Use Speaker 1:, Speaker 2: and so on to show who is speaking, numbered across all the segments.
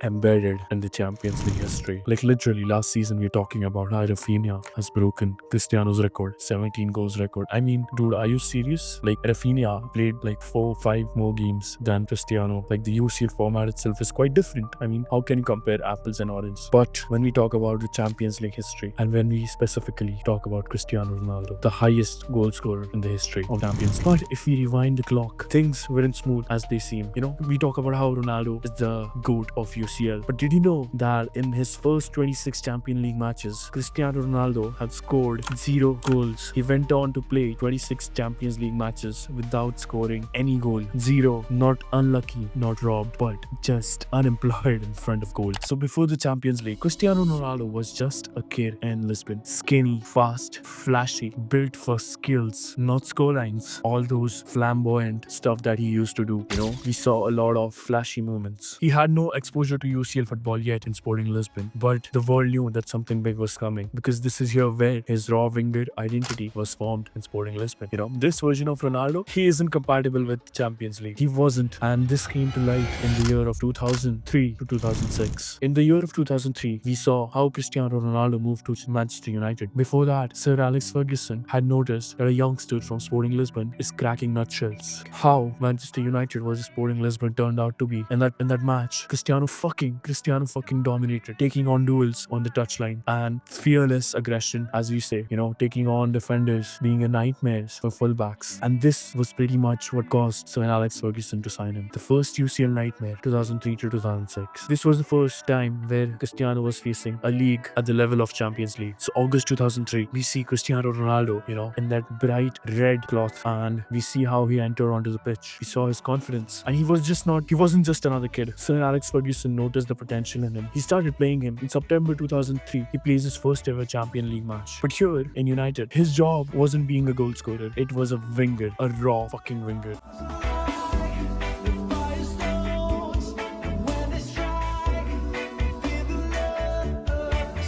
Speaker 1: embedded in the Champions League history. Like literally last season we're talking about how Rafinha has broken Cristiano's record, 17 goals record. I mean, dude, are you serious? Like Rafinha played like 4-5 more games than Cristiano. Like the UCL format itself is quite different. I mean, how can you compare apples and oranges? But when we talk about the Champions League history, and when we specifically talk about Cristiano Ronaldo, the highest goal scorer in the history of Champions League. But if we rewind the clock, things weren't smooth as they seem. You know, we talk about how Ronaldo is the GOAT of UCL. But did you know that in his first 26 Champions League matches, Cristiano Ronaldo had scored 0 goals. He went on to play 26 Champions League matches without scoring any goal. 0. Not unlucky, not robbed, but just unemployed in front of goal. So before the Champions League, Cristiano Ronaldo was just a kid in Lisbon. Skinny, fast, flashy, built for skills, not scorelines. All those flamboyant stuff that he used to do, you know, we saw a lot of flashy moments. He had no exposure to UCL football yet in Sporting Lisbon, but the world knew that something big was coming, because this is here where his raw winger identity was formed in Sporting Lisbon. You know, this version of Ronaldo, he isn't compatible with Champions League. He wasn't, and this came to light in the year of 2003 to 2006. In the year of 2003, we saw how Cristiano Ronaldo moved to Manchester United. Before that, Sir Alex Ferguson had noticed that a youngster from Sporting Lisbon is cracking nutshells. How Manchester United versus Sporting Lisbon turned out to be in that match, Cristiano fucking dominated, taking on duels on the touchline and fearless aggression, as we say, you know, taking on defenders, being a nightmare for fullbacks. And this was pretty much what caused Sir Alex Ferguson to sign him. The first UCL nightmare, 2003 to 2006. This was the first time where Cristiano was facing a league at the level of Champions League. So August 2003, we see Cristiano Ronaldo, you know, in that bright red cloth, and we see how he entered onto the pitch. We saw his confidence, and he wasn't just another kid. Sir Alex Ferguson noticed the potential in him. He started playing him. In September 2003, he plays his first ever Champions League match. But here in United, his job wasn't being a goal scorer. It was a winger, a raw fucking winger.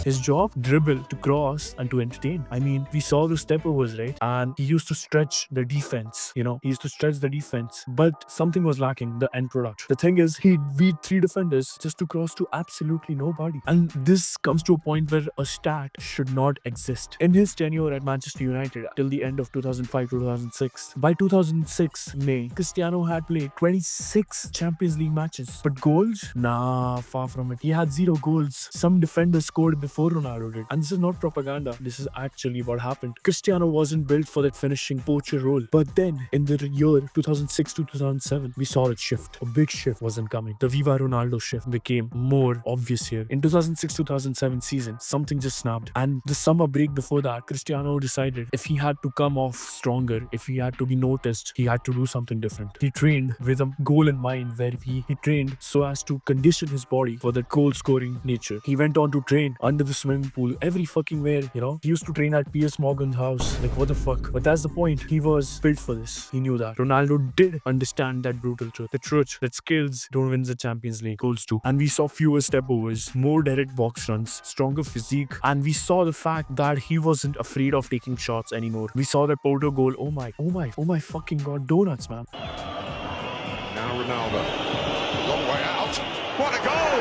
Speaker 1: His job, dribble, to cross, and to entertain. I mean, we saw the step-overs, right? And he used to stretch the defense, you know? He used to stretch the defense. But something was lacking, the end product. The thing is, he beat 3 defenders just to cross to absolutely nobody. And this comes to a point where a stat should not exist. In his tenure at Manchester United, till the end of 2005-2006, by 2006 May, Cristiano had played 26 Champions League matches. But goals? Nah, far from it. He had 0 goals. Some defenders scored before Ronaldo did. And this is not propaganda. This is actually what happened. Cristiano wasn't built for that finishing poacher role. But then, in the year 2006 to 2007, we saw it shift. A big shift wasn't coming. The Viva Ronaldo shift became more obvious here. In 2006-2007 season, something just snapped. And the summer break before that, Cristiano decided if he had to come off stronger, if he had to be noticed, he had to do something different. He trained with a goal in mind, where he trained so as to condition his body for that goal-scoring nature. He went on to train under the swimming pool every fucking where, you know. He used to train at Piers Morgan's house. Like, what the fuck? But that's the point. He was built for this. He knew that. Ronaldo did understand that brutal truth. The truth that skills don't win the Champions League, goals do. And we saw fewer step-overs, more direct box runs, stronger physique, and we saw the fact that he wasn't afraid of taking shots anymore. We saw that Porto goal. Oh my fucking god, donuts, man.
Speaker 2: Now Ronaldo. Long way out. What a goal!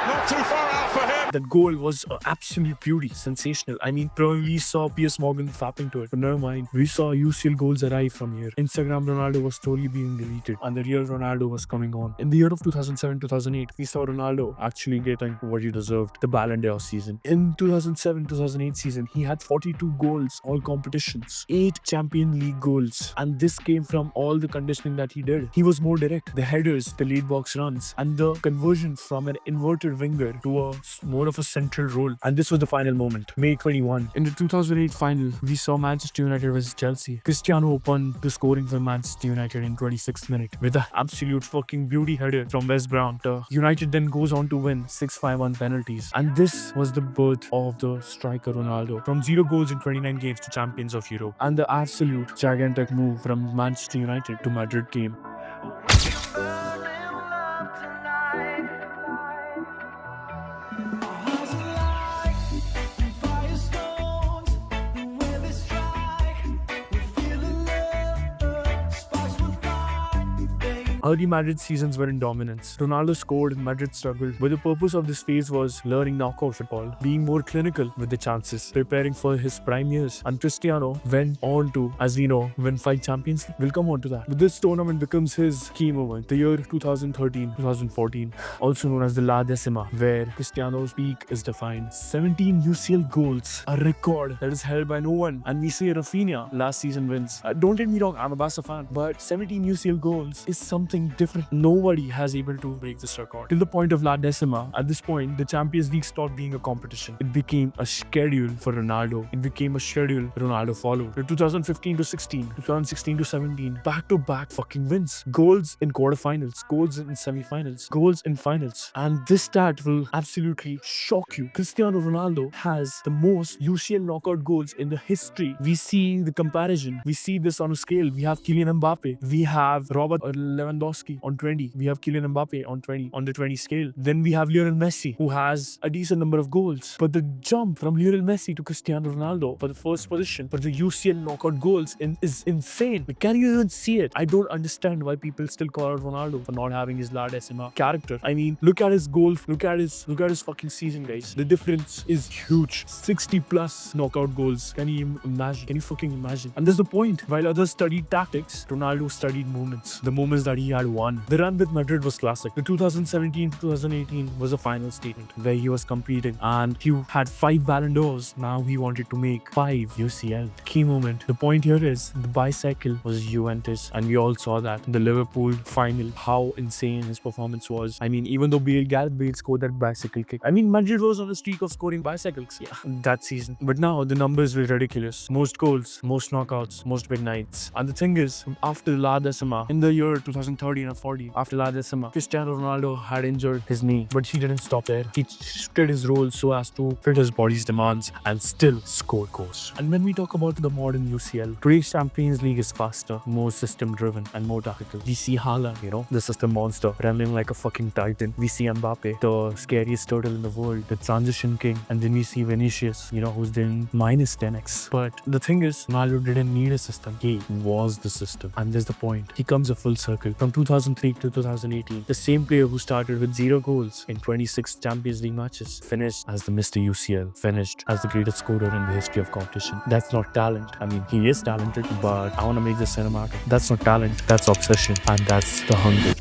Speaker 2: Not too far out for him.
Speaker 1: That goal was absolute beauty, sensational. I mean, probably saw Piers Morgan fapping to it, but never mind. We saw UCL goals arrive from here. Instagram Ronaldo was slowly being deleted, and the real Ronaldo was coming on. In the year of 2007-2008, we saw Ronaldo actually getting what he deserved, the Ballon d'Or season. In 2007-2008 season, he had 42 goals, all competitions, 8 Champions League goals, and this came from all the conditioning that he did. He was more direct, the headers, the lead box runs, and the conversion from an inverted winger to a more of a central role. And this was the final moment, May 21. In the 2008 final, we saw Manchester United versus Chelsea. Cristiano opened the scoring for Manchester United in 26th minute with an absolute fucking beauty header from Wes Brown. United then goes on to win 6-5 on penalties. And this was the birth of the striker Ronaldo. From 0 goals in 29 games to champions of Europe. And the absolute gigantic move from Manchester United to Madrid came. Early Madrid seasons were in dominance. Ronaldo scored, Madrid struggled, but the purpose of this phase was learning knockout football, being more clinical with the chances, preparing for his prime years. And Cristiano went on to, as we know, win 5 Champions League. We'll come on to that. But this tournament becomes his key moment. The year 2013-2014, also known as the La Decima, where Cristiano's peak is defined. 17 UCL goals, a record that is held by no one. And we say Rafinha last season wins. Don't get me wrong, I'm a Barca fan, but 17 UCL goals is something different. Nobody has able to break this record. Till the point of La Decima, at this point, the Champions League stopped being a competition. It became a schedule for Ronaldo. It became a schedule Ronaldo followed. The 2015 to 16, 2016 to 17, back-to-back fucking wins. Goals in quarterfinals, goals in semi-finals, goals in finals. And this stat will absolutely shock you. Cristiano Ronaldo has the most UCL knockout goals in the history. We see the comparison. We see this on a scale. We have Kylian Mbappe. We have Robert Lewandowski on 20. We have Kylian Mbappe on 20, on the 20 scale. Then we have Lionel Messi, who has a decent number of goals. But the jump from Lionel Messi to Cristiano Ronaldo for the first position for the UCL knockout goals is insane. Can you even see it? I don't understand why people still call out Ronaldo for not having his La Decima character. I mean, look at his goal. Look at his fucking season, guys. The difference is huge. 60 plus knockout goals. Can you imagine? Can you fucking imagine? And there's the point. While others studied tactics, Ronaldo studied moments. The moments that he had won. The run with Madrid was classic. The 2017-2018 was a final statement where he was competing and he had 5 Ballon d'Ors. Now he wanted to make 5 UCL. The key moment. The point here is the bicycle was Juventus, and we all saw that in the Liverpool final, how insane his performance was. I mean, even though Gareth Bale scored that bicycle kick. I mean, Madrid was on a streak of scoring bicycles that season. But now the numbers were ridiculous. Most goals, most knockouts, most big nights. And the thing is, after La Decima, in the year 2013 or 40, after La Decima, Cristiano Ronaldo had injured his knee, but he didn't stop there. He shifted his role so as to fit his body's demands and still score goals. And when we talk about the modern UCL, today's Champions League is faster, more system-driven, and more tactical. We see Haaland, the system monster, running like a fucking titan. We see Mbappe, the scariest turtle in the world, the transition king. And then we see Vinicius, who's doing minus 10x. But the thing is, Ronaldo didn't need a system. He was the system. And there's the point. He comes a full circle. From 2003 to 2018, the same player who started with 0 goals in 26 Champions League matches finished as the Mr. UCL, finished as the greatest scorer in the history of competition. That's not talent. I mean, he is talented, but I want to make this cinematic. That's not talent. That's obsession. And that's the hunger.